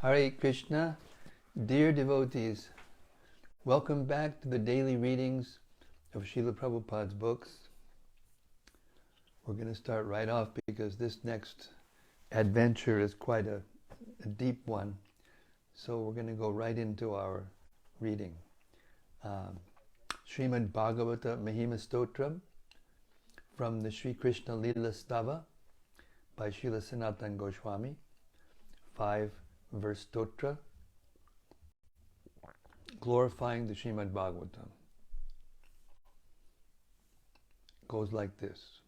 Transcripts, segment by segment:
Hare Krishna, dear devotees, welcome back to the daily readings of Srila Prabhupada's books. We're going to start right off because this next adventure is quite a deep one. So we're going to go right into our reading. Śrīmad-Bhāgavatam Mahima Stotra from the Sri Krishna Lila Stava by Srila Sanatana Goswami, 5-verse stotra, glorifying the Śrīmad-Bhāgavatam. Goes like this.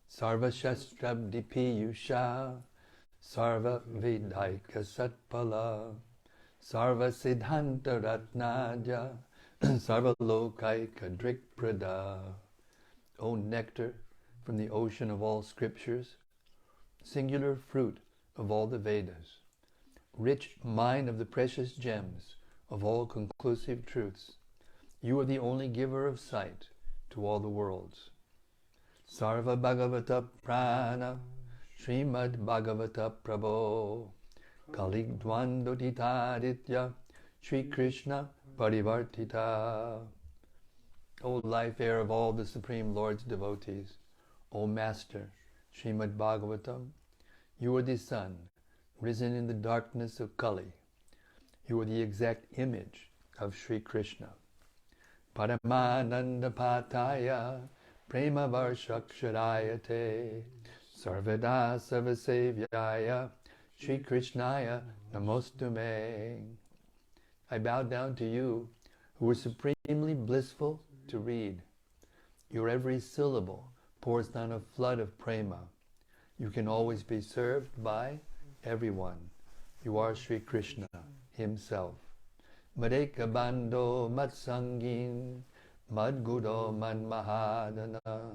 Sarva Shastrabdi Piyusha Sarva Vidhaika Satpala Sarva Siddhanta Ratnaja Sarva Lokaika Drikprada. O nectar from the ocean of all scriptures, singular fruit of all the Vedas, rich mine of the precious gems of all conclusive truths, you are the only giver of sight to all the worlds. Sarva Bhagavata Prana Śrīmad-Bhāgavata Prabho Kaligdvandoditaditya Shri Krishna Parivartita. O life air of all the Supreme Lord's devotees, O Master, Śrīmad-Bhāgavatam, you are the sun, risen in the darkness of Kali. You are the exact image of Sri Krishna. Paramananda Pataya Prema Varshakshadayate Sarvada Sarvasevyaya Shri Krishnaya Namostume. I bow down to you, who are supremely blissful to read. Your every syllable pours down a flood of prema. You can always be served by everyone. You are Sri Krishna himself. Madeka Bando Matsangin Madgudo Mad Mahadana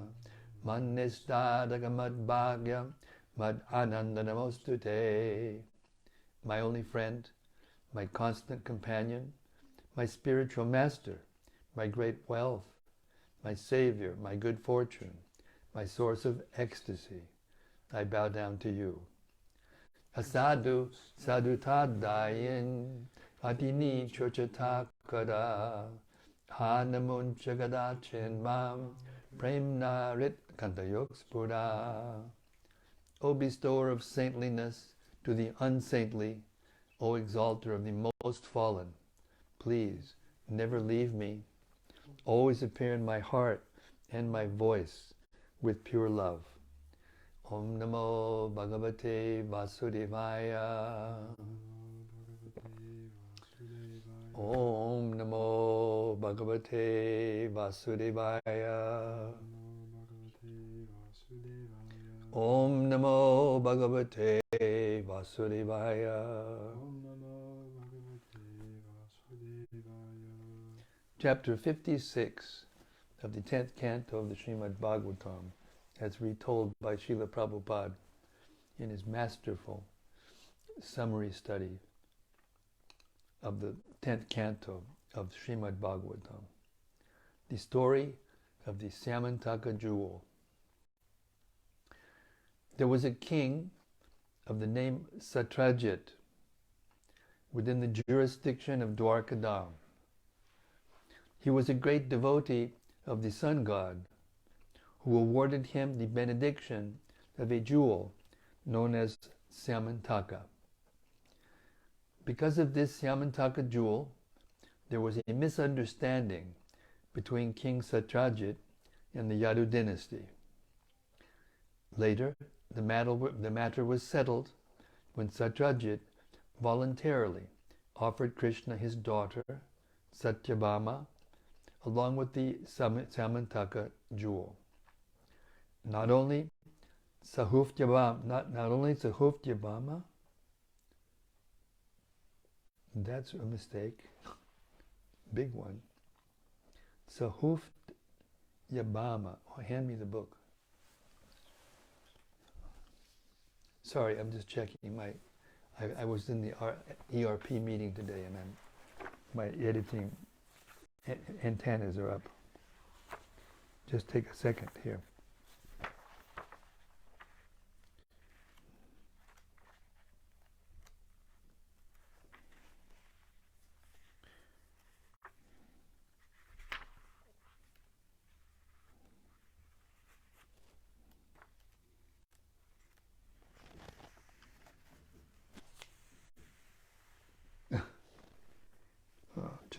Manistadaga Mad Bhagya Mad Anandanamostute. My only friend, my constant companion, my spiritual master, my great wealth, my savior, my good fortune, my source of ecstasy, I bow down to you. Asadu sadutadayin adini chochatakada hanamunchagadachin mam premnarit kantayokspura. O bestower of saintliness to the unsaintly, O exalter of the most fallen, please never leave me. Always appear in my heart and my voice with pure love. Om Namo Bhagavate Vasudevaya. Om Namo Bhagavate Vasudevaya. Om Namo Bhagavate Vasudevaya. Chapter 56 of the 10th Canto of the Śrīmad-Bhāgavatam, as retold by Srila Prabhupāda in his masterful summary study of the 10th Canto of Śrīmad-Bhāgavatam. The story of the Syamantaka jewel. There was a king of the name Satrajit within the jurisdiction of Dwarkadam. He was a great devotee of the sun god, who awarded him the benediction of a jewel known as Syamantaka. Because of this Syamantaka jewel, there was a misunderstanding between King Satrajit and the Yadu dynasty. Later, the matter was settled when Satrajit voluntarily offered Krishna his daughter, Satyabhama, along with the Syamantaka jewel. Not only Sahuftyabhama, that's a mistake, big one. Sahuftyabhama, hand me the book. Sorry, I'm just checking I was in the ERP meeting today and my editing antennas are up. Just take a second here.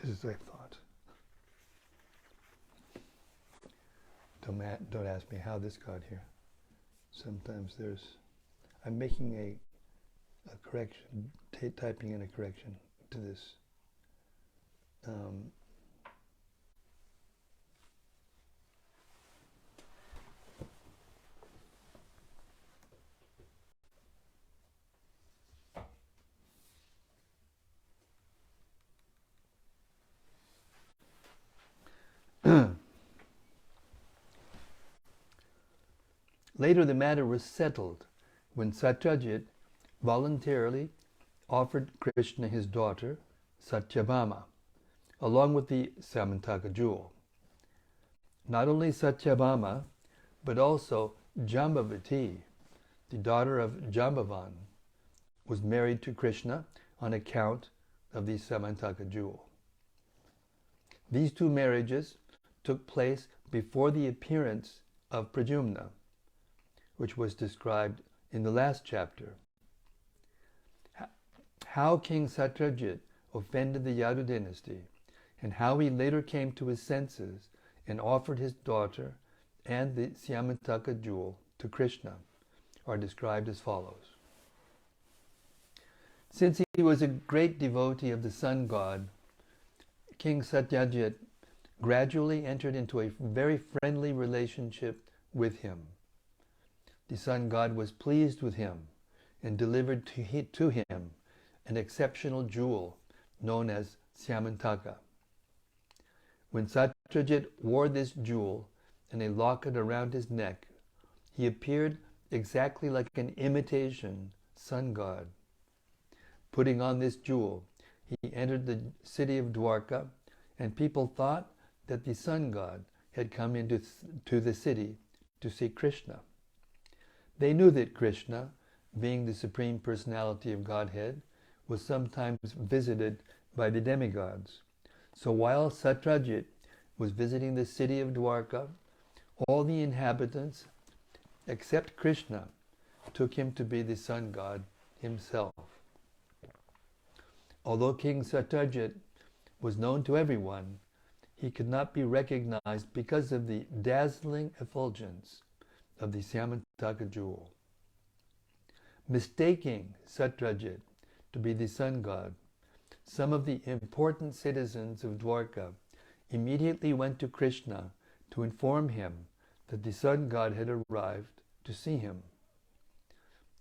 as I thought. Don't ask me how this got here. Sometimes I'm making a correction, typing in a correction to this. Later the matter was settled when Satyajit voluntarily offered Krishna his daughter, Satyabhama, along with the Syamantaka jewel. Not only Satyabhama, but also Jambavati, the daughter of Jambavan, was married to Krishna on account of the Syamantaka jewel. These two marriages took place before the appearance of Pradyumna, which was described in the last chapter. How King Satyajit offended the Yadu dynasty, and how he later came to his senses and offered his daughter and the Syamantaka jewel to Krishna, are described as follows. Since he was a great devotee of the sun god, King Satyajit gradually entered into a very friendly relationship with him. The sun god was pleased with him and delivered to him an exceptional jewel known as Syamantaka. When Satyajit wore this jewel and a locket around his neck, he appeared exactly like an imitation sun god. Putting on this jewel, he entered the city of Dwarka, and people thought that the sun god had come into the city to see Krishna. They knew that Krishna, being the Supreme Personality of Godhead, was sometimes visited by the demigods. So while Satyajit was visiting the city of Dwarka, all the inhabitants, except Krishna, took him to be the sun god himself. Although King Satyajit was known to everyone, he could not be recognized because of the dazzling effulgence of the Syamantaka jewel. Mistaking Satyajit to be the sun god, some of the important citizens of Dwarka immediately went to Krishna to inform him that the sun god had arrived to see him.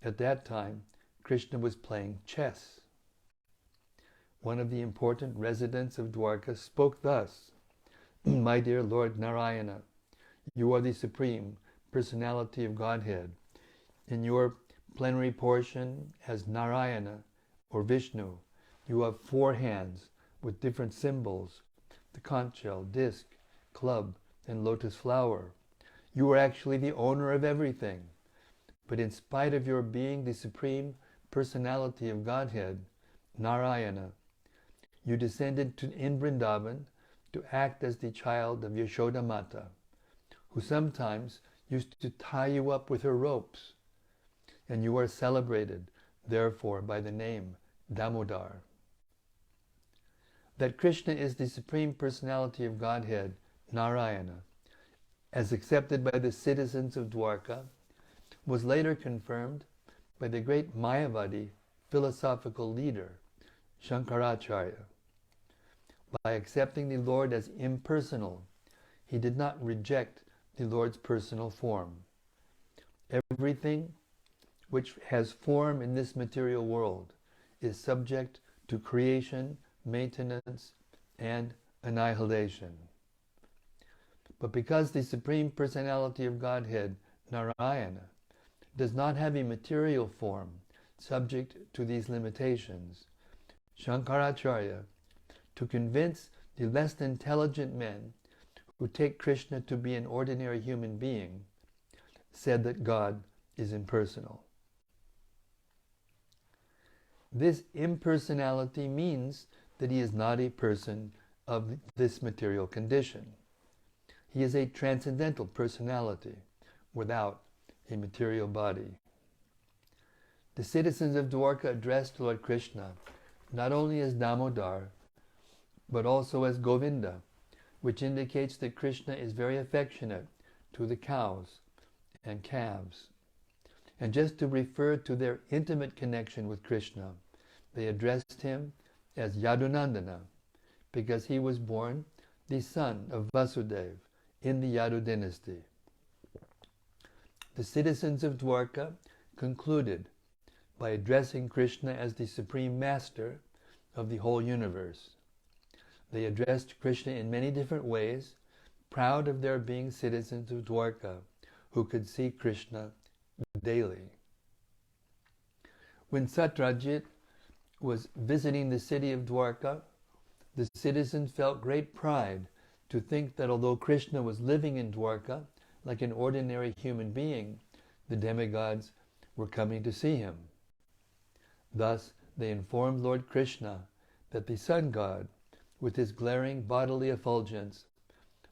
At that time, Krishna was playing chess. One of the important residents of Dwarka spoke thus, "My dear Lord Narayana, you are the Supreme Personality of Godhead. In your plenary portion as Narayana or Vishnu, you have 4 hands with different symbols, the conch shell, disc, club, and lotus flower. You are actually the owner of everything. But in spite of your being the Supreme Personality of Godhead, Narayana, you descended in Vrindavan to act as the child of Yashoda Mata, who sometimes used to tie you up with her ropes, and you are celebrated, therefore, by the name Damodar. That Krishna is the Supreme Personality of Godhead, Narayana, as accepted by the citizens of Dwarka, was later confirmed by the great Mayavadi philosophical leader, Shankaracharya. By accepting the Lord as impersonal, he did not reject the Lord's personal form. Everything which has form in this material world is subject to creation, maintenance, and annihilation. But because the Supreme Personality of Godhead, Narayana, does not have a material form subject to these limitations, Shankaracharya, to convince the less intelligent men who take Krishna to be an ordinary human being, said that God is impersonal. This impersonality means that he is not a person of this material condition. He is a transcendental personality without a material body. The citizens of Dwarka addressed Lord Krishna not only as Damodar, but also as Govinda, which indicates that Krishna is very affectionate to the cows and calves. And just to refer to their intimate connection with Krishna, they addressed him as Yadunandana, because he was born the son of Vasudeva in the Yadu dynasty. The citizens of Dwarka concluded by addressing Krishna as the supreme master of the whole universe. They addressed Krishna in many different ways, proud of their being citizens of Dwarka who could see Krishna daily. When Satyajit was visiting the city of Dwarka, the citizens felt great pride to think that although Krishna was living in Dwarka like an ordinary human being, the demigods were coming to see him. Thus, they informed Lord Krishna that the sun god, with his glaring bodily effulgence,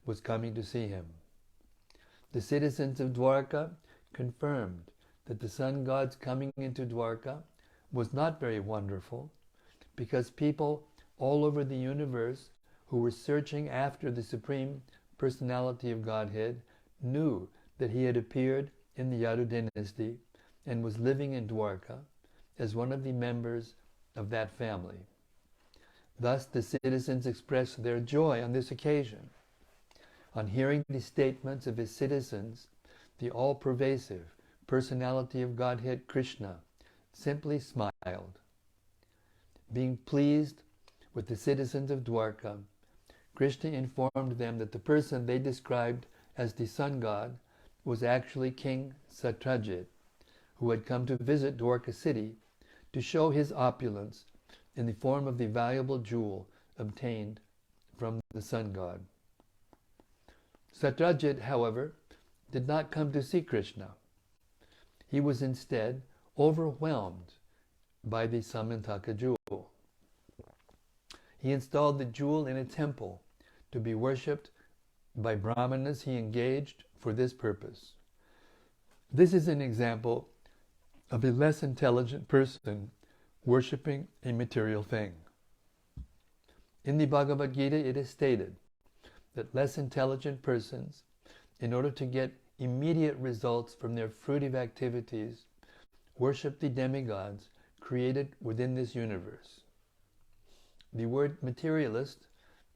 was coming to see him. The citizens of Dwarka confirmed that the sun god's coming into Dwarka was not very wonderful, because people all over the universe who were searching after the Supreme Personality of Godhead knew that he had appeared in the Yadu dynasty and was living in Dwarka as one of the members of that family. Thus the citizens expressed their joy on this occasion. On hearing the statements of his citizens, the all-pervasive personality of Godhead Krishna simply smiled. Being pleased with the citizens of Dwarka, Krishna informed them that the person they described as the sun god was actually King Satyajit, who had come to visit Dwarka city to show his opulence in the form of the valuable jewel obtained from the sun god. Satyajit, however, did not come to see Krishna. He was instead overwhelmed by the Syamantaka jewel. He installed the jewel in a temple to be worshipped by brahmanas he engaged for this purpose. This is an example of a less intelligent person worshipping a material thing. In the Bhagavad Gita it is stated that less intelligent persons, in order to get immediate results from their fruitive activities, worship the demigods created within this universe. The word materialist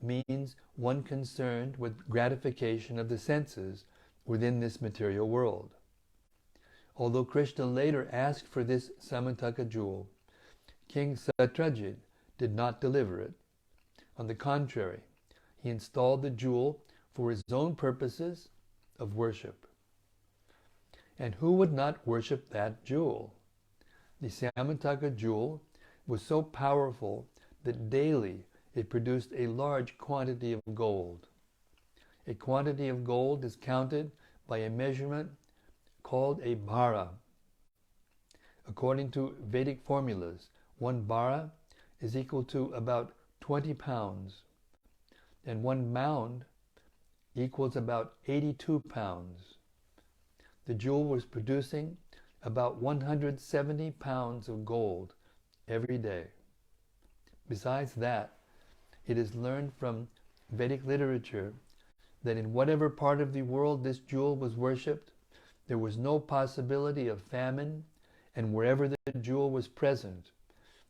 means one concerned with gratification of the senses within this material world. Although Krishna later asked for this Syamantaka jewel, King Satyajit did not deliver it. On the contrary, he installed the jewel for his own purposes of worship. And who would not worship that jewel? The Syamantaka jewel was so powerful that daily it produced a large quantity of gold. A quantity of gold is counted by a measurement called a bhara. According to Vedic formulas, 1 bhara is equal to about 20 pounds, and 1 mound equals about 82 pounds. The jewel was producing about 170 pounds of gold every day. Besides that, it is learned from Vedic literature that in whatever part of the world this jewel was worshipped, there was no possibility of famine, and wherever the jewel was present,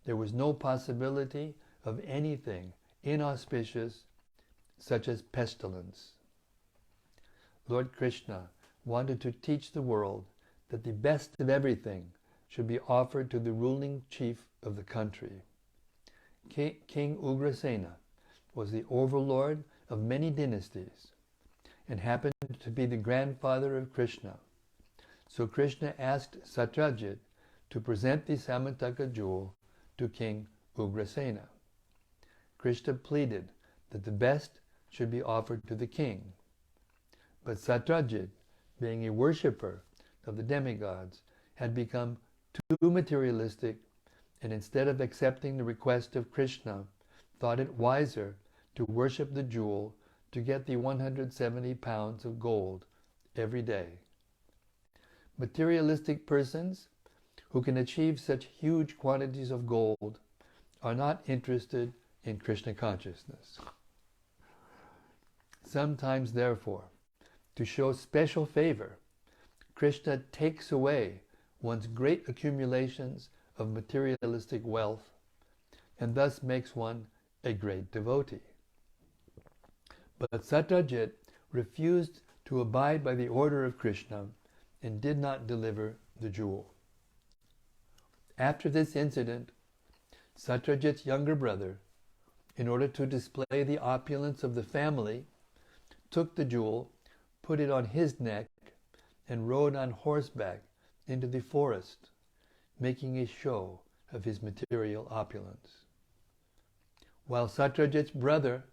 there was no possibility of anything inauspicious, such as pestilence. Lord Krishna wanted to teach the world that the best of everything should be offered to the ruling chief of the country. King Ugrasena was the overlord of many dynasties and happened to be the grandfather of Krishna. So Krishna asked Satyajit to present the Syamantaka jewel to King Ugrasena. Krishna pleaded that the best should be offered to the king. But Satyajit, being a worshipper of the demigods, had become too materialistic, and instead of accepting the request of Krishna, thought it wiser to worship the jewel to get the 170 pounds of gold every day. Materialistic persons who can achieve such huge quantities of gold are not interested in Krishna consciousness. Sometimes, therefore, to show special favor, Krishna takes away one's great accumulations of materialistic wealth and thus makes one a great devotee. But Satyajit refused to abide by the order of Krishna and did not deliver the jewel. After this incident, Satyajit's younger brother, in order to display the opulence of the family, took the jewel, put it on his neck, and rode on horseback into the forest, making a show of his material opulence. While Satyajit's brother,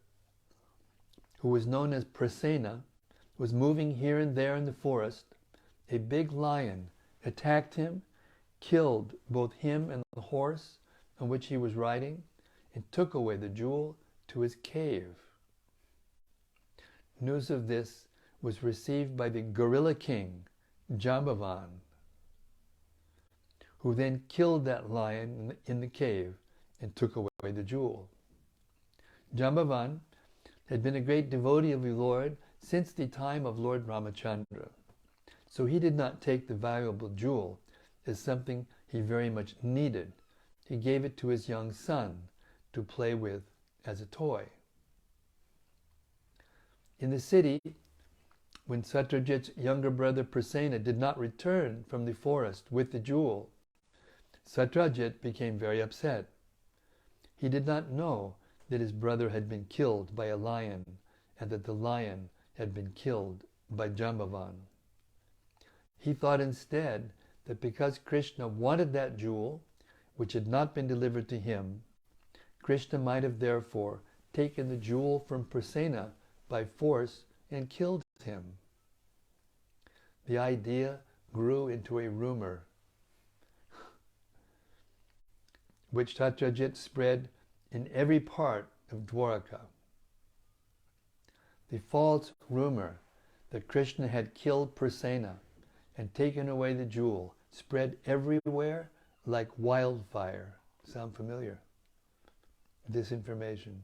who was known as Praseena, was moving here and there in the forest, a big lion attacked him, killed both him and the horse on which he was riding, and took away the jewel to his cave. News of this was received by the gorilla king, Jambavan, who then killed that lion in the cave and took away the jewel. Jambavan had been a great devotee of the Lord since the time of Lord Ramachandra, so he did not take the valuable jewel as something he very much needed. He gave it to his young son to play with as a toy. In the city, when Satyajit's younger brother Praseena did not return from the forest with the jewel, Satyajit became very upset. He did not know that his brother had been killed by a lion and that the lion had been killed by Jambavan. He thought instead that because Krishna wanted that jewel, which had not been delivered to him, Krishna might have therefore taken the jewel from Praseena by force and killed him. The idea grew into a rumor, which Satyajit spread in every part of Dwarka. The false rumor that Krishna had killed Praseena and taken away the jewel spread everywhere like wildfire. Sound familiar? Disinformation.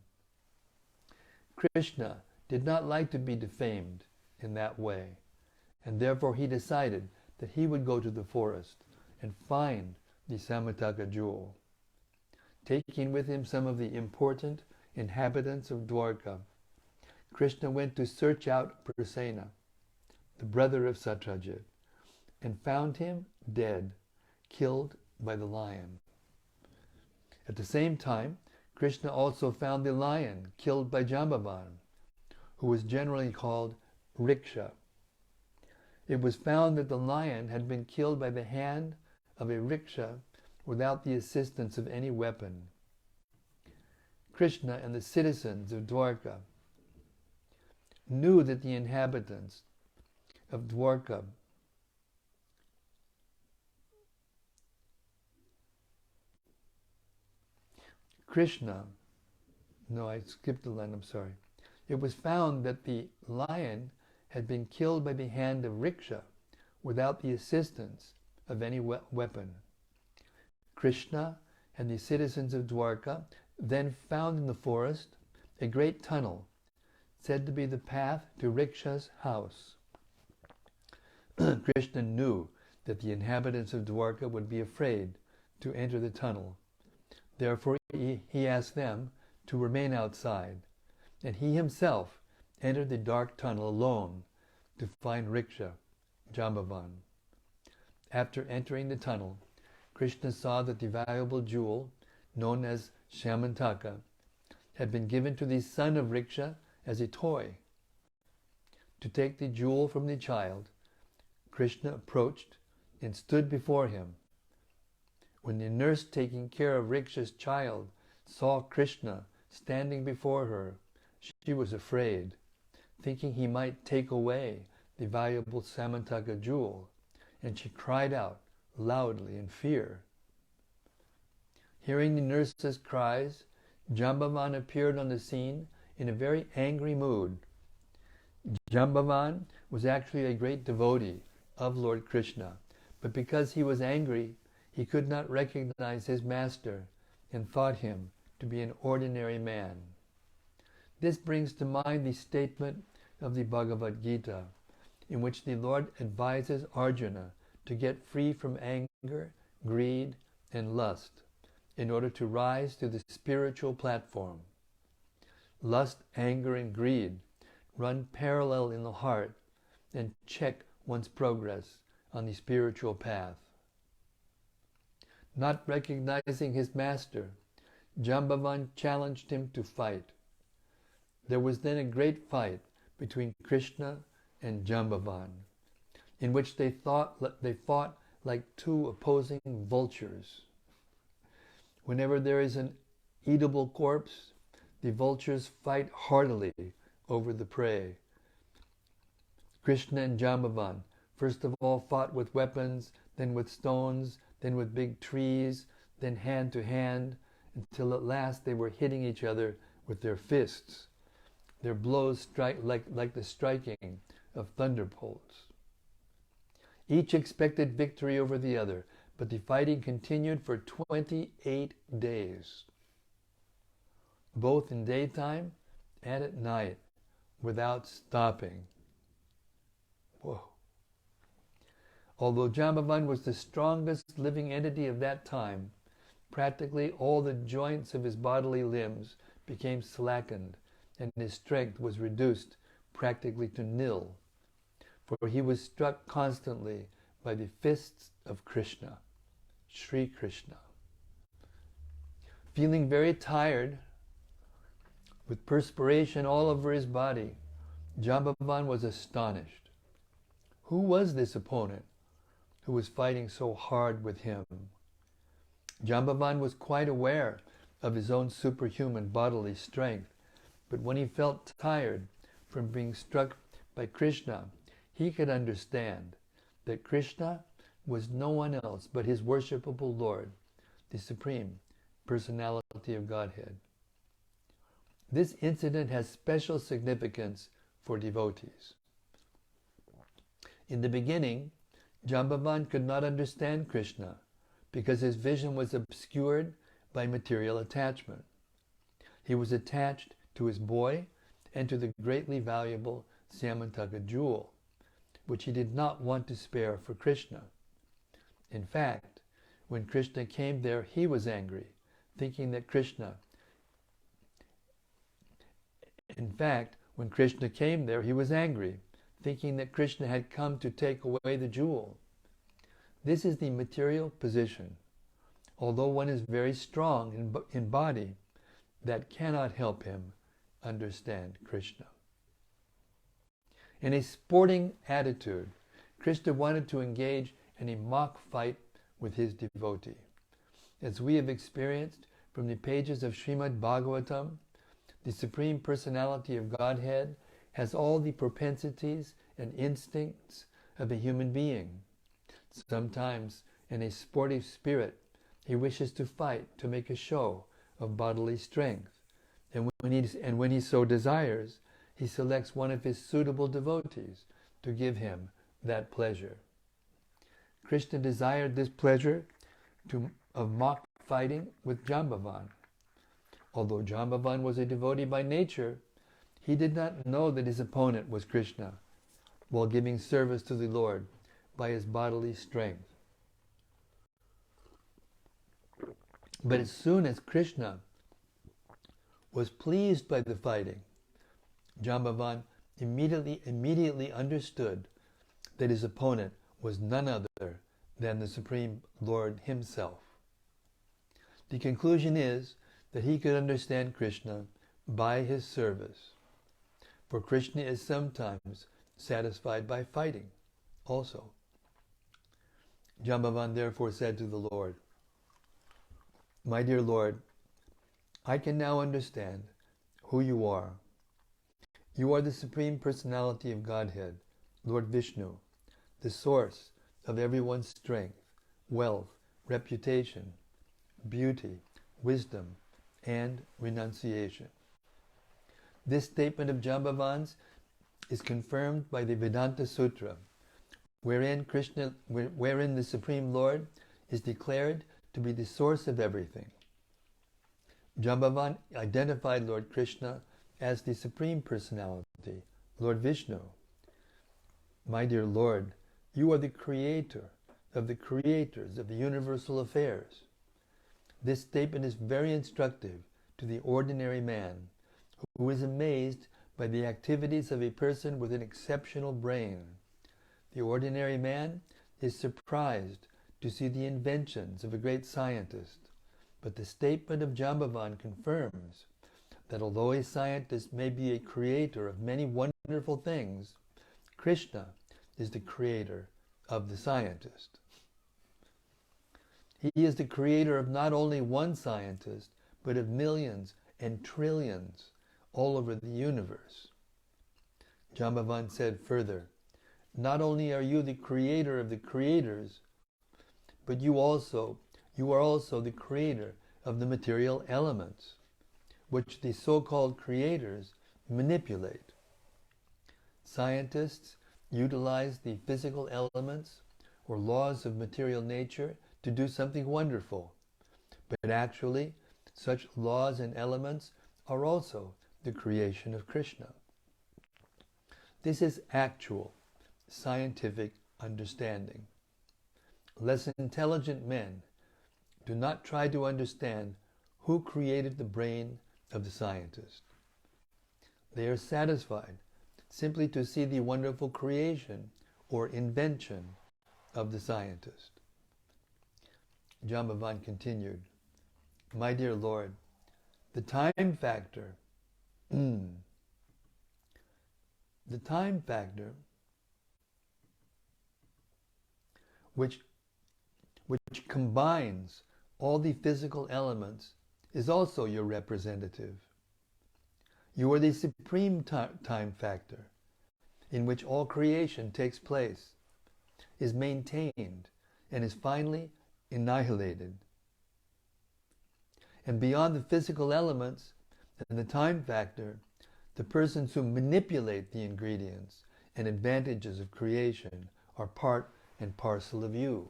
Krishna did not like to be defamed in that way, and therefore he decided that he would go to the forest and find the Syamantaka jewel. Taking with him some of the important inhabitants of Dwarka, Krishna went to search out Praseena, the brother of Satyajit, and found him dead, killed by the lion. At the same time, Krishna also found the lion killed by Jambavan, who was generally called Riksha. It was found that the lion had been killed by the hand of a riksha without the assistance of any weapon. Krishna and the citizens of Dwarka knew that the inhabitants of Dwarka I skipped the line, I'm sorry. It was found that the lion had been killed by the hand of Riksha without the assistance of any weapon. Krishna and the citizens of Dwarka then found in the forest a great tunnel, said to be the path to Riksha's house. Krishna knew that the inhabitants of Dwarka would be afraid to enter the tunnel. Therefore he asked them to remain outside, and he himself entered the dark tunnel alone to find Riksha, Jambavan. After entering the tunnel, Krishna saw that the valuable jewel, known as Syamantaka, had been given to the son of Riksha as a toy. To take the jewel from the child, Krishna approached and stood before him. When the nurse taking care of Riksha's child saw Krishna standing before her, she was afraid, thinking he might take away the valuable Syamantaka jewel, and she cried out loudly in fear. Hearing the nurse's cries, Jambavan appeared on the scene in a very angry mood. Jambavan was actually a great devotee of Lord Krishna, but because he was angry, he could not recognize his master and thought him to be an ordinary man. This brings to mind the statement of the Bhagavad Gita, in which the Lord advises Arjuna to get free from anger, greed, and lust in order to rise to the spiritual platform. Lust, anger, and greed run parallel in the heart and check one's progress on the spiritual path. Not recognizing his master, Jambavan challenged him to fight. There was then a great fight between Krishna and Jambavan, in which they fought like two opposing vultures. Whenever there is an eatable corpse, the vultures fight heartily over the prey. Krishna and Jambavan first of all fought with weapons, then with stones, then with big trees, then hand to hand, until at last they were hitting each other with their fists. Their blows strike like the striking of thunderbolts. Each expected victory over the other, but the fighting continued for 28 days, both in daytime and at night, without stopping. Whoa. Although Jambavan was the strongest living entity of that time, practically all the joints of his bodily limbs became slackened, and his strength was reduced practically to nil, for he was struck constantly by the fists of Krishna, Sri Krishna. Feeling very tired, with perspiration all over his body, Jambavan was astonished. Who was this opponent who was fighting so hard with him? Jambavan was quite aware of his own superhuman bodily strength, but when he felt tired from being struck by Krishna, he could understand that Krishna was no one else but his worshipable Lord, the Supreme Personality of Godhead. This incident has special significance for devotees. In the beginning, Jambavan could not understand Krishna because his vision was obscured by material attachment. He was attached to his boy and to the greatly valuable Syamantaka jewel, which he did not want to spare for Krishna. In fact, when Krishna came there, he was angry, thinking that Krishna had come to take away the jewel. This is the material position. Although one is very strong in body, that cannot help him understand Krishna. In a sporting attitude, Krishna wanted to engage in a mock fight with his devotee. As we have experienced from the pages of Śrīmad-Bhāgavatam, the Supreme Personality of Godhead has all the propensities and instincts of a human being. Sometimes, in a sportive spirit, he wishes to fight to make a show of bodily strength, and when he so desires, he selects one of his suitable devotees to give him that pleasure. Krishna desired this pleasure of mock fighting with Jambavan. Although Jambavan was a devotee by nature, he did not know that his opponent was Krishna while giving service to the Lord by his bodily strength. But as soon as Krishna was pleased by the fighting, Jambavan immediately understood that his opponent was none other than the Supreme Lord himself. The conclusion is that he could understand Krishna by his service, for Krishna is sometimes satisfied by fighting also. Jambavan therefore said to the Lord, "My dear Lord, I can now understand who you are. You are the Supreme Personality of Godhead, Lord Vishnu, the source of everyone's strength, wealth, reputation, beauty, wisdom, and renunciation." This statement of Jambavan's is confirmed by the Vedanta Sutra, wherein the Supreme Lord is declared to be the source of everything. Jambavan identified Lord Krishna as the Supreme Personality, Lord Vishnu. My dear Lord, you are the creator of the creators of the universal affairs. This statement is very instructive to the ordinary man who is amazed by the activities of a person with an exceptional brain. The ordinary man is surprised to see the inventions of a great scientist, but the statement of Jambavan confirms that although a scientist may be a creator of many wonderful things, Krishna is the creator of the scientist. He is the creator of not only one scientist, but of millions and trillions all over the universe. Jambavan said further, not only are you the creator of the creators, but you are also the creator of the material elements, which the so-called creators manipulate. Scientists utilize the physical elements or laws of material nature to do something wonderful, but actually such laws and elements are also the creation of Krishna. This is actual scientific understanding. Less intelligent men do not try to understand who created the brain of the scientist. They are satisfied simply to see the wonderful creation or invention of the scientist. Jambavan continued, my dear Lord, the time factor, which combines all the physical elements is also your representative. You are the supreme time factor in which all creation takes place, is maintained, and is finally annihilated. And beyond the physical elements and the time factor, the persons who manipulate the ingredients and advantages of creation are part and parcel of you.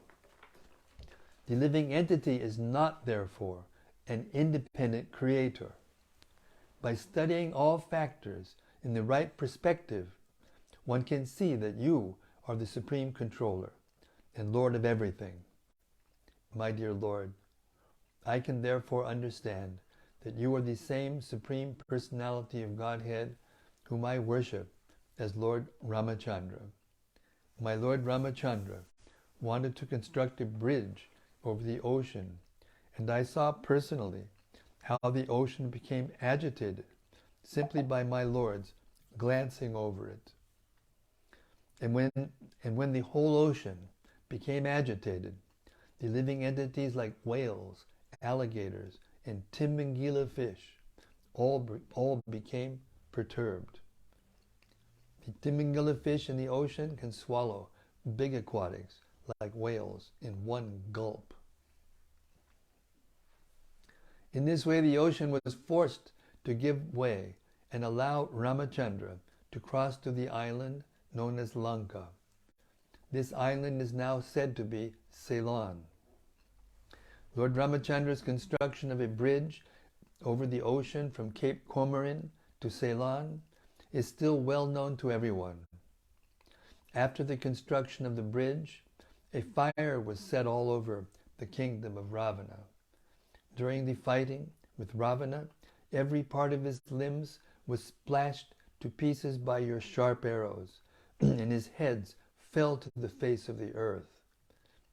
The living entity is not, therefore, an independent creator. By studying all factors in the right perspective, one can see that you are the supreme controller and Lord of everything. My dear Lord, I can therefore understand that you are the same Supreme Personality of Godhead whom I worship as Lord Ramachandra. My Lord Ramachandra wanted to construct a bridge over the ocean, and I saw personally how the ocean became agitated simply by my Lord's glancing over it. And when the whole ocean became agitated, the living entities like whales, alligators, and Timbangila fish all became perturbed. The Timbangila fish in the ocean can swallow big aquatics like whales in one gulp. In this way, the ocean was forced to give way and allow Ramachandra to cross to the island known as Lanka. This island is now said to be Ceylon. Lord Ramachandra's construction of a bridge over the ocean from Cape Comorin to Ceylon is still well known to everyone. After the construction of the bridge, a fire was set all over the kingdom of Ravana. During the fighting with Ravana, every part of his limbs was splashed to pieces by your sharp arrows, and his heads fell to the face of the earth.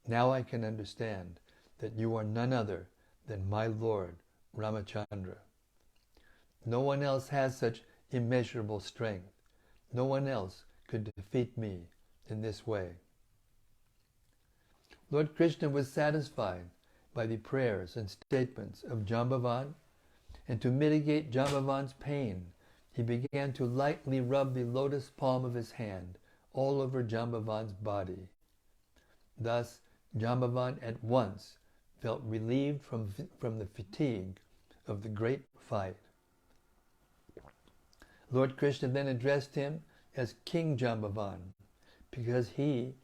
Now I can understand that you are none other than my Lord Ramachandra. No one else has such immeasurable strength. No one else could defeat me in this way. Lord Krishna was satisfied by the prayers and statements of Jambavan, and to mitigate Jambavan's pain, he began to lightly rub the lotus palm of his hand all over Jambavan's body. Thus, Jambavan at once felt relieved from the fatigue of the great fight. Lord Krishna then addressed him as King Jambavan, because he,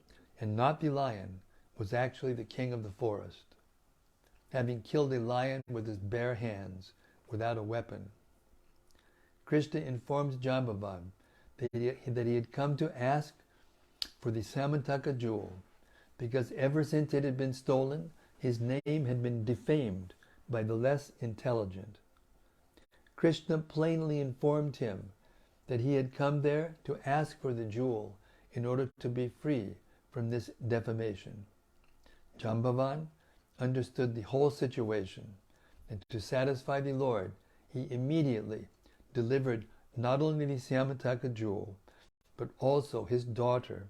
and not the lion, was actually the king of the forest. Having killed a lion with his bare hands, without a weapon. Krishna informed Jambavan that he had come to ask for the Syamantaka jewel, because ever since it had been stolen, his name had been defamed by the less intelligent. Krishna plainly informed him that he had come there to ask for the jewel in order to be free from this defamation. Jambavan understood the whole situation, and to satisfy the Lord, he immediately delivered not only the Syamantaka jewel, but also his daughter,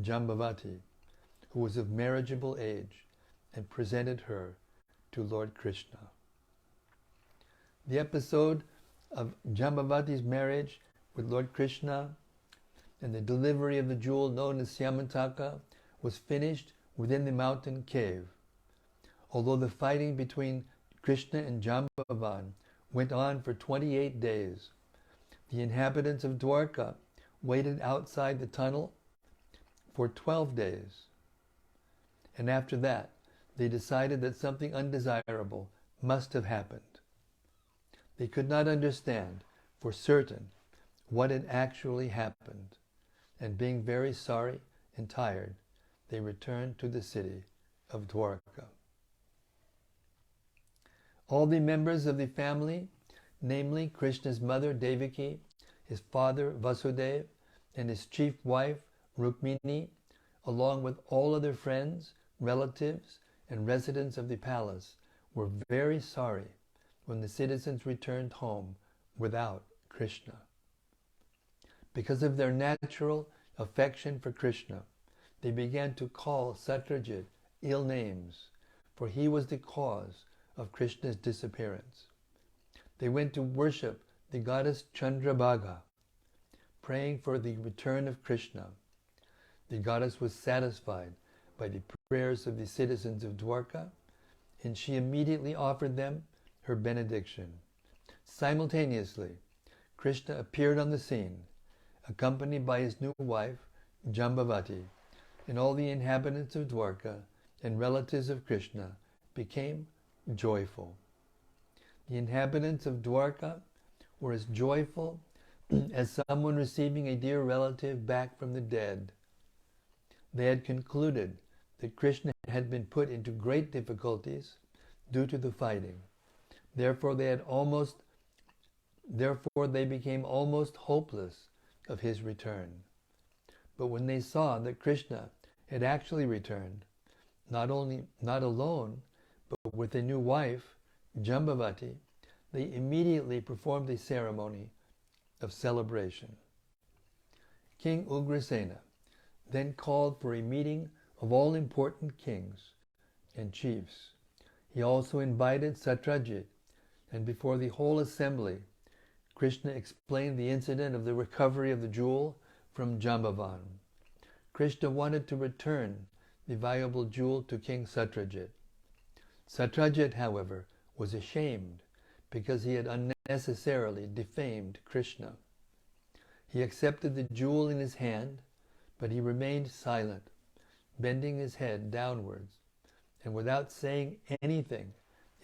Jambavati, who was of marriageable age, and presented her to Lord Krishna. The episode of Jambavati's marriage with Lord Krishna and the delivery of the jewel known as Syamantaka was finished within the mountain cave. Although the fighting between Krishna and Jambavan went on for 28 days, the inhabitants of Dwarka waited outside the tunnel for 12 days. And after that, they decided that something undesirable must have happened. They could not understand for certain what had actually happened, and being very sorry and tired, they returned to the city of Dwarka. All the members of the family, namely Krishna's mother Devaki, his father Vasudeva, and his chief wife Rukmini, along with all other friends, relatives, and residents of the palace, were very sorry when the citizens returned home without Krishna. Because of their natural affection for Krishna, they began to call Satyajit ill names, for he was the cause of Krishna's disappearance. They went to worship the goddess Chandrabhaga, praying for the return of Krishna. The goddess was satisfied by the prayers of the citizens of Dwarka, and she immediately offered them her benediction. Simultaneously, Krishna appeared on the scene, accompanied by his new wife, Jambavati, and all the inhabitants of Dwarka and relatives of Krishna became joyful. The inhabitants of Dwarka were as joyful as someone receiving a dear relative back from the dead. They had concluded that Krishna had been put into great difficulties due to the fighting. Therefore they became almost hopeless of his return. But when they saw that Krishna had actually returned, not alone, but with a new wife, Jambavati, they immediately performed a ceremony of celebration. King Ugrasena then called for a meeting of all important kings and chiefs. He also invited Satyajit, and before the whole assembly, Krishna explained the incident of the recovery of the jewel from Jambavan. Krishna wanted to return the valuable jewel to King Satyajit. Satyajit, however, was ashamed because he had unnecessarily defamed Krishna. He accepted the jewel in his hand, but he remained silent, bending his head downwards, and without saying anything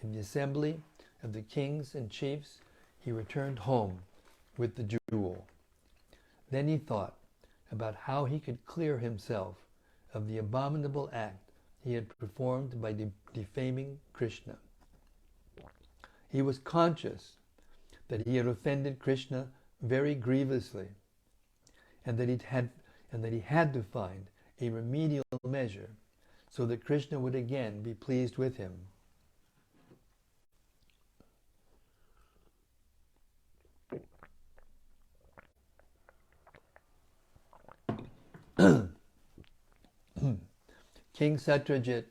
in the assembly of the kings and chiefs, he returned home with the jewel. Then he thought about how he could clear himself of the abominable act he had performed by defaming Krishna. He was conscious that he had offended Krishna very grievously, and that he had to find a remedial measure so that Krishna would again be pleased with him. King Satyajit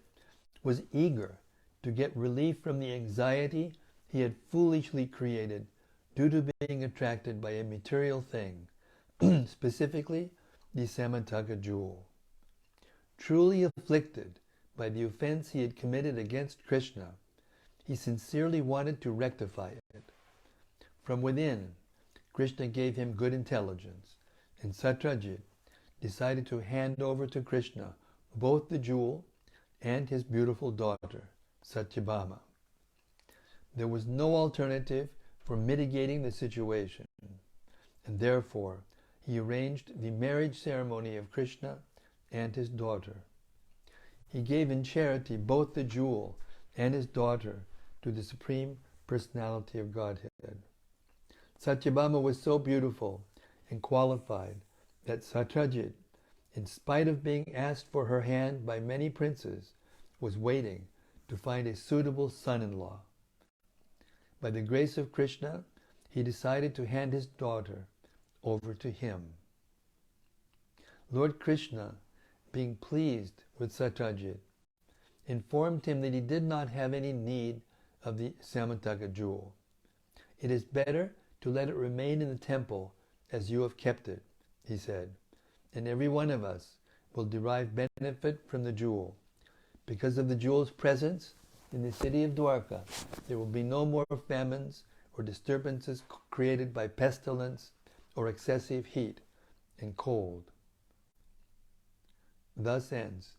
was eager to get relief from the anxiety he had foolishly created due to being attracted by a material thing, specifically the Syamantaka jewel. Truly afflicted by the offense he had committed against Krishna, he sincerely wanted to rectify it. From within, Krishna gave him good intelligence, and Satyajit decided to hand over to Krishna both the jewel and his beautiful daughter, Satyabhama. There was no alternative for mitigating the situation, and therefore he arranged the marriage ceremony of Krishna and his daughter. He gave in charity both the jewel and his daughter to the Supreme Personality of Godhead. Satyabhama was so beautiful and qualified that Satyajit, in spite of being asked for her hand by many princes, was waiting to find a suitable son-in-law. By the grace of Krishna, he decided to hand his daughter over to him. Lord Krishna, being pleased with Satyajit, informed him that he did not have any need of the Syamantaka jewel. It is better to let it remain in the temple as you have kept it, he said, and every one of us will derive benefit from the jewel. Because of the jewel's presence in the city of Dwarka, there will be no more famines or disturbances created by pestilence or excessive heat and cold. Thus ends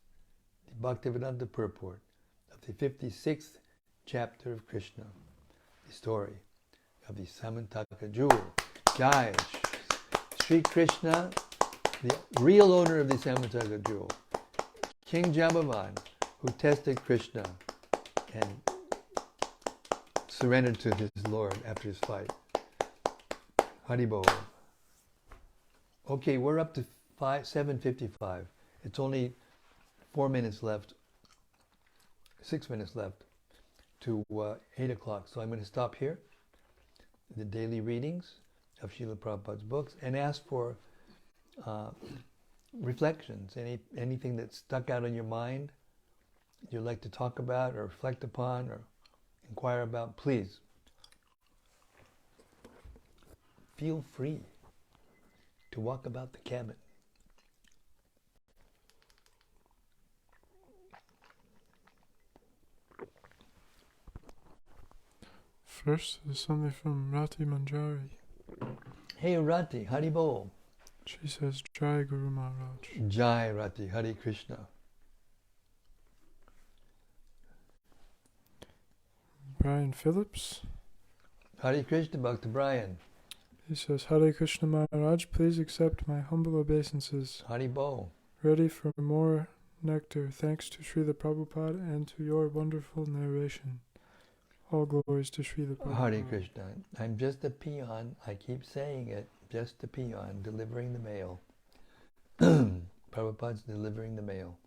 the Bhaktivedanta purport of the 56th chapter of Krishna, the story of the Syamantaka jewel. Jai Sri Krishna, the real owner of the Syamantaka jewel, King Jambavan, who tested Krishna and surrendered to his Lord after his fight. Haribol. Okay, we're up to 7:55. It's only 4 minutes left, 6 minutes left to 8 o'clock. So I'm going to stop here, the daily readings of Srila Prabhupada's books, and ask for reflections, anything that stuck out in your mind you'd like to talk about or reflect upon or inquire about. Please feel free to walk about the cabin. First is something from Rati Manjari. Hey Rati, Haribol. She says, Jai Guru Maharaj. Jai Rati, Hare Krishna. Brian Phillips. Hare Krishna, Bhakta Brian. He says, Hare Krishna Maharaj, please accept my humble obeisances. Haribol. Ready for more nectar, thanks to Srila Prabhupada and to your wonderful narration. All glories to Srila Prabhupada. Hare Krishna. I'm just a peon. I keep saying it. Just a peon delivering the mail. Prabhupada's delivering the mail.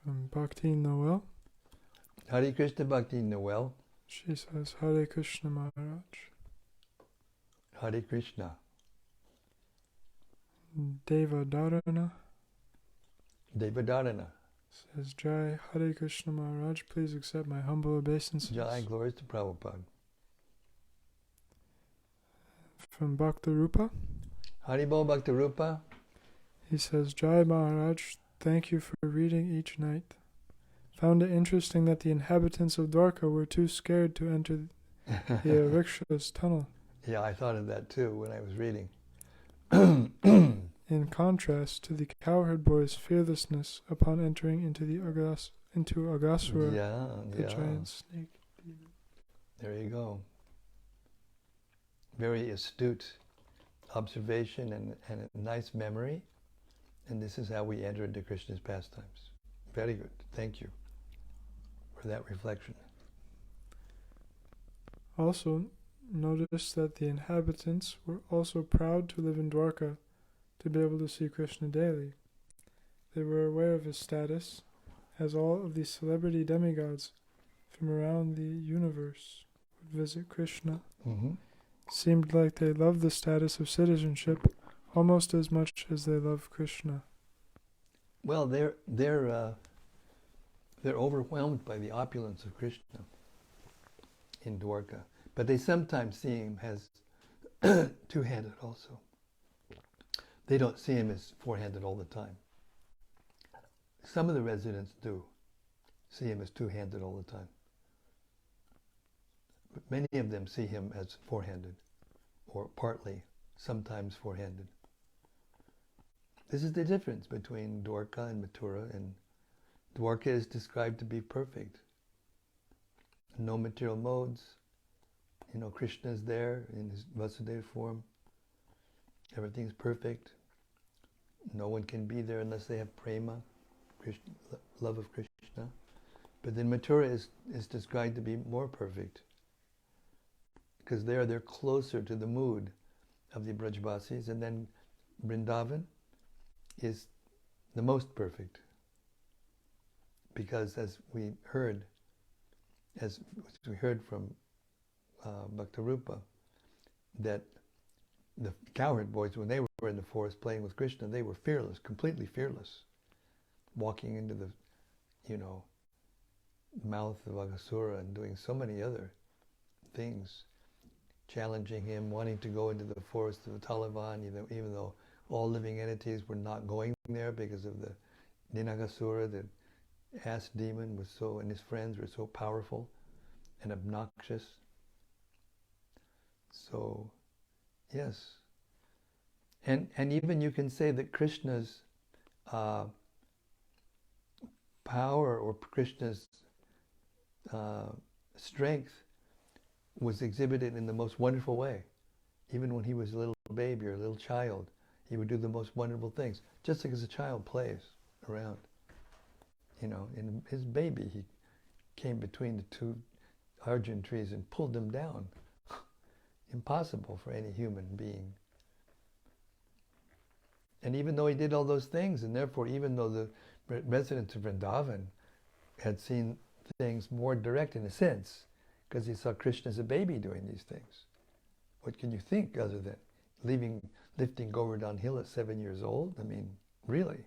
From Bhakti Noel. Hare Krishna Bhakti Noel. She says, Hare Krishna Maharaj. Hare Krishna. Devadarana. Devadarana. Says, Jai Hare Krishna Maharaj, please accept my humble obeisances. Jai, glories to Prabhupada. From Bhakta Rupa. Haribol Bhakta Rupa. He says, Jai Maharaj, thank you for reading each night. Found it interesting that the inhabitants of Dwarka were too scared to enter the rickshaws tunnel. Yeah, I thought of that too when I was reading. In contrast to the cowherd boy's fearlessness upon entering into Agasura, the giant snake. There you go. Very astute observation and a nice memory. And this is how we enter into Krishna's pastimes. Very good. Thank you for that reflection. Also, notice that the inhabitants were also proud to live in Dwarka, to be able to see Krishna daily. They were aware of his status, as all of the celebrity demigods from around the universe would visit Krishna. Mm-hmm. Seemed like they loved the status of citizenship almost as much as they love Krishna. Well, they're overwhelmed by the opulence of Krishna in Dwarka, but they sometimes see him as two-handed also. They don't see him as four-handed all the time. Some of the residents do see him as two-handed all the time. But many of them see him as four-handed, or partly, sometimes four-handed. This is the difference between Dwarka and Mathura, and Dwarka is described to be perfect. no material modes. Krishna is there in his Vyāsadeva form. Everything's perfect. No one can be there unless they have prema, Krishna, love of Krishna. But then Mathura is described to be more perfect, because they're closer to the mood of the Brajvasis, and then Vrindavan is the most perfect, because as we heard from Bhaktirupa, that the cowherd boys, when they were in the forest playing with Krishna, they were fearless, completely fearless, walking into the mouth of Aghasura and doing so many other things, challenging him, wanting to go into the forest of the Talavan, even though all living entities were not going there because of the Ninagasura, the ass demon, and his friends were so powerful and obnoxious. So, yes. And even you can say that Krishna's power, or Krishna's strength, was exhibited in the most wonderful way. Even when he was a little baby or a little child, he would do the most wonderful things, just like as a child plays around. In his baby, he came between the two arjun trees and pulled them down. Impossible for any human being. And even though he did all those things, and therefore even though the residents of Vrindavan had seen things more direct in a sense, because he saw Krishna as a baby doing these things. What can you think other than lifting Govardhan Hill at 7 years old? I mean, really.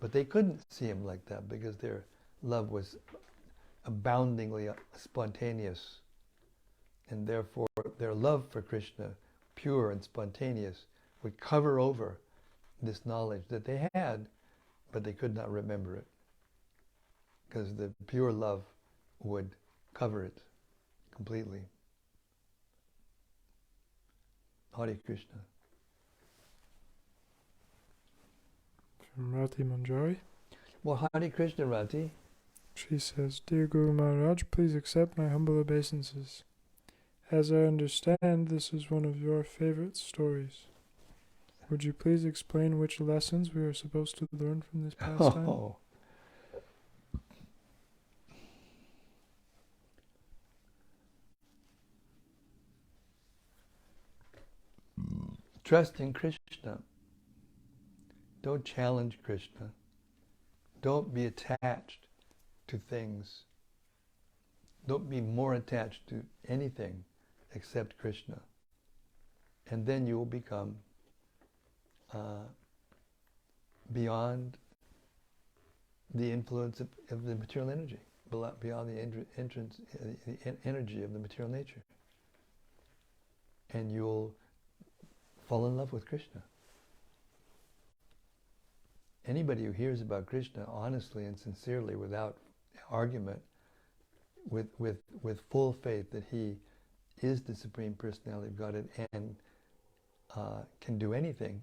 But they couldn't see him like that because their love was aboundingly spontaneous. And therefore their love for Krishna, pure and spontaneous, would cover over this knowledge that they had, but they could not remember it. Because the pure love would cover it completely. Hare Krishna. From Rati Manjari. Well, Hare Krishna, Rati. She says, Dear Guru Maharaj, please accept my humble obeisances. As I understand, this is one of your favorite stories. Would you please explain which lessons we are supposed to learn from this pastime? Oh. Trust in Krishna. Don't challenge Krishna. Don't be attached to things. Don't be more attached to anything except Krishna. And then you will become beyond the influence of the material energy, beyond the energy of the material nature. And you'll fall in love with Krishna. Anybody who hears about Krishna honestly and sincerely, without argument, with full faith that he is the Supreme Personality of Godhead and can do anything,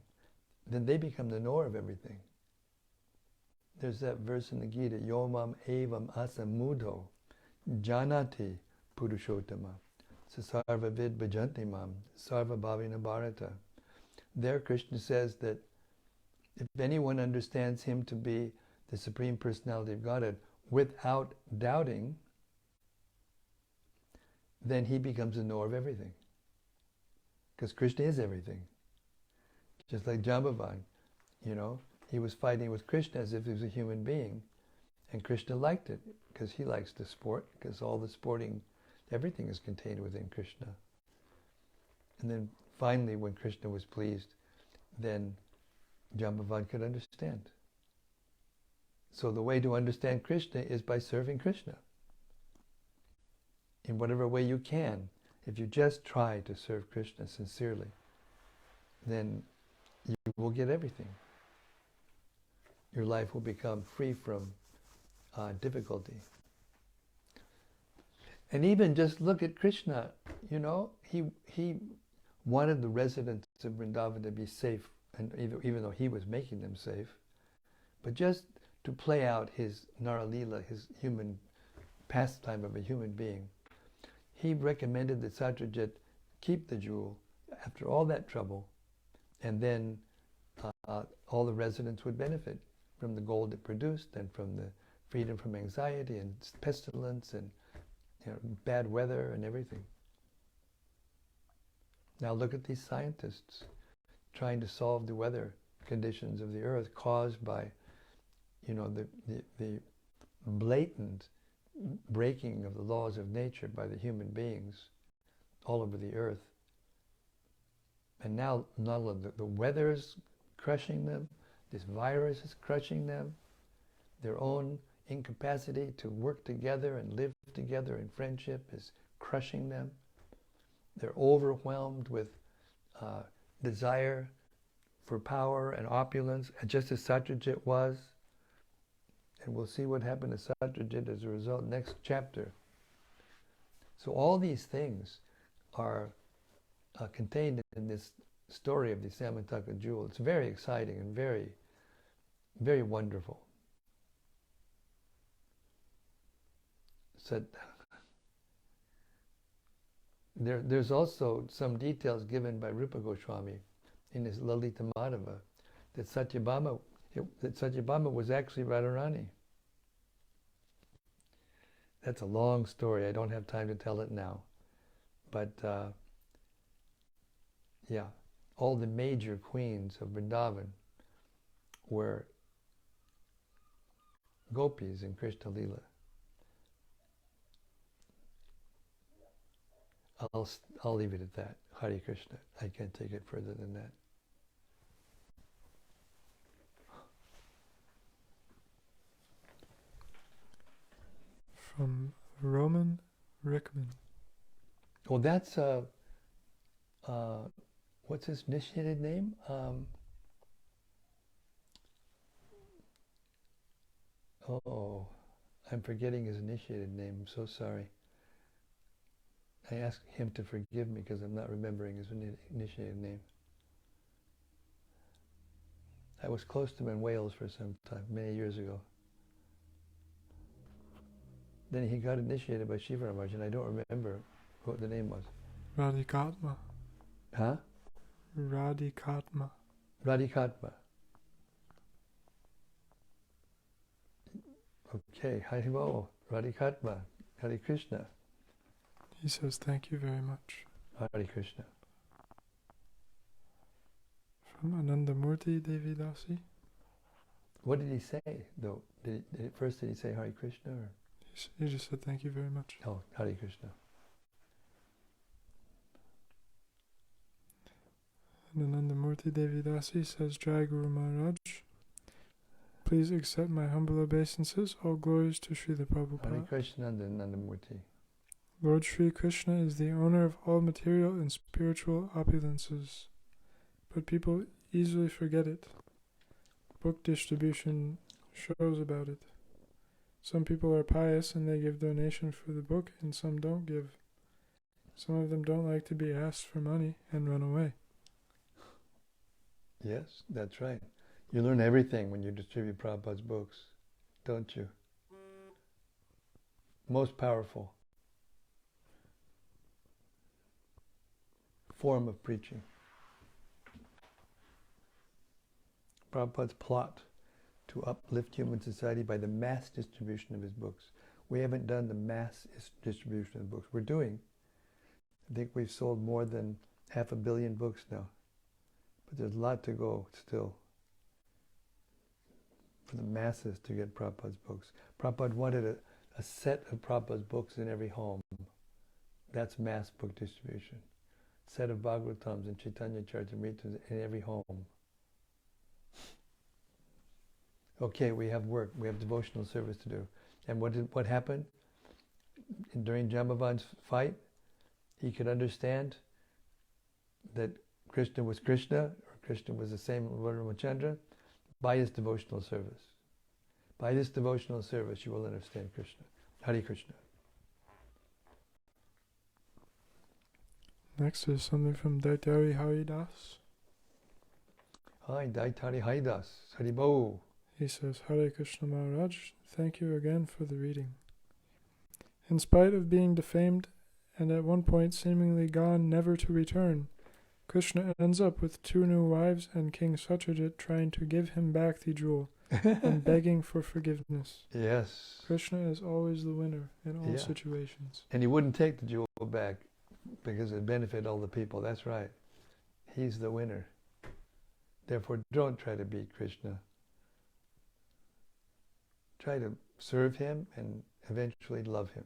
then they become the knower of everything. There's that verse in the Gita, Yomam evam asamudho janati purushottama sasarva vid bhajanti mam sarva bhavina bharata. There Krishna says that if anyone understands him to be the Supreme Personality of Godhead without doubting, then he becomes a knower of everything. Because Krishna is everything. Just like Jambavan, he was fighting with Krishna as if he was a human being. And Krishna liked it, because he likes to sport, because all the sporting, everything is contained within Krishna. And then finally, when Krishna was pleased, then Jambavan could understand. So the way to understand Krishna is by serving Krishna. In whatever way you can. If you just try to serve Krishna sincerely, then you will get everything. Your life will become free from difficulty. And even just look at Krishna, he wanted the residents of Vrindavan to be safe, and even though he was making them safe, but just to play out his Naralila, his human pastime of a human being. He recommended that Satyajit keep the jewel after all that trouble, and then all the residents would benefit from the gold it produced and from the freedom from anxiety and pestilence and bad weather and everything. Now look at these scientists trying to solve the weather conditions of the earth caused by, the blatant breaking of the laws of nature by the human beings all over the earth. And now not only the weather is crushing them, this virus is crushing them, their own incapacity to work together and live together in friendship is crushing them. They're overwhelmed with desire for power and opulence, just as Satyajit was. And we'll see what happened to Satyajit as a result next chapter. So all these things are contained in this story of the Syamantaka jewel. It's very exciting and very, very wonderful. So there's also some details given by Rupa Goswami in his Lalita Madhava that Satyabhama was actually Radharani. That's a long story. I don't have time to tell it now. But all the major queens of Vrindavan were gopis in Krishna Lila. I'll leave it at that. Hare Krishna. I can't take it further than that. From Roman Rickman. Well, that's what's his initiated name? I'm forgetting his initiated name. I'm so sorry. I ask him to forgive me because I'm not remembering his initiated name. I was close to him in Wales for some time, many years ago. Then he got initiated by Shiva Maharaj, and I don't remember what the name was. Radhikatma. Huh? Radhikatma. Radhikatma. Okay, Haribo, Radhikatma, Hare Krishna. He says, thank you very much. Hare Krishna. From Anandamurti Devidasi. What did he say, though? First did he say Hare Krishna? Or? He just said, thank you very much. Oh, Hare Krishna. And Anandamurti Devidasi says, Jai Guru Maharaj, please accept my humble obeisances. All glories to Srila Prabhupada. Hare Krishna and Anandamurti. Lord Sri Krishna is the owner of all material and spiritual opulences, but people easily forget it. Book distribution shows about it. Some people are pious and they give donation for the book, and some don't give. Some of them don't like to be asked for money and run away. Yes, that's right. You learn everything when you distribute Prabhupada's books, don't you? Most powerful form of preaching. Prabhupada's plot to uplift human society by the mass distribution of his books. We haven't done the mass distribution of books. We're doing. I think we've sold more than 500 million books now. But there's a lot to go still for the masses to get Prabhupada's books. Prabhupada wanted a set of Prabhupada's books in every home. That's mass book distribution. Set of Bhagavatams and Chaitanya Charitamritas in every home. Okay, we have work. We have devotional service to do. And what happened? During Jambavan's fight, he could understand that Krishna was Krishna, or Krishna was the same Lord Ramachandra, by his devotional service. By this devotional service, you will understand Krishna. Hare Krishna. Next is something from Daitari Haridas. Hi, Daitari Haridas. Haribo. He says, Hare Krishna Maharaj, thank you again for the reading. In spite of being defamed and at one point seemingly gone never to return, Krishna ends up with 2 new wives and King Satyajit trying to give him back the jewel and begging for forgiveness. Yes. Krishna is always the winner in all situations. And he wouldn't take the jewel back because it benefit all the people. That's right. He's the winner. Therefore, don't try to beat Krishna. Try to serve him and eventually love him.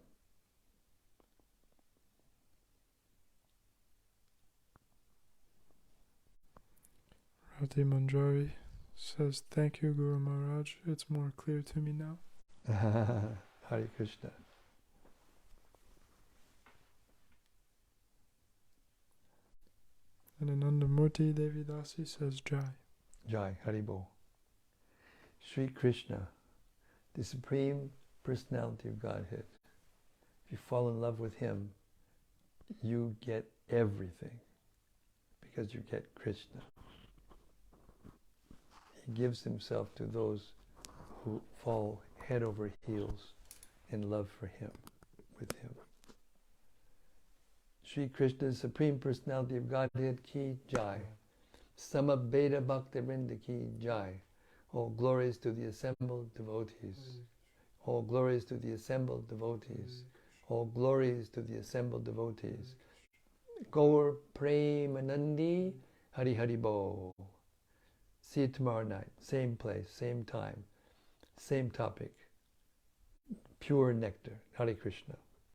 Rati Manjari says, "Thank you, Guru Maharaj. It's more clear to me now." Hare Krishna. And Anandamurti Devidasi says, "Jai." Jai, Haribo. Sri Krishna, the Supreme Personality of Godhead. If you fall in love with him, you get everything because you get Krishna. He gives himself to those who fall head over heels in love for him, with him. Sri Krishna, Supreme Personality of Godhead, ki jai. Samabheda Bhaktivedanta ki jai. All glories to the assembled devotees. All glories to the assembled devotees. All glories to the assembled devotees. Gaur Premanandi Hari Hari Bo. See you tomorrow night. Same place, same time, same topic. Pure nectar. Hare Krishna.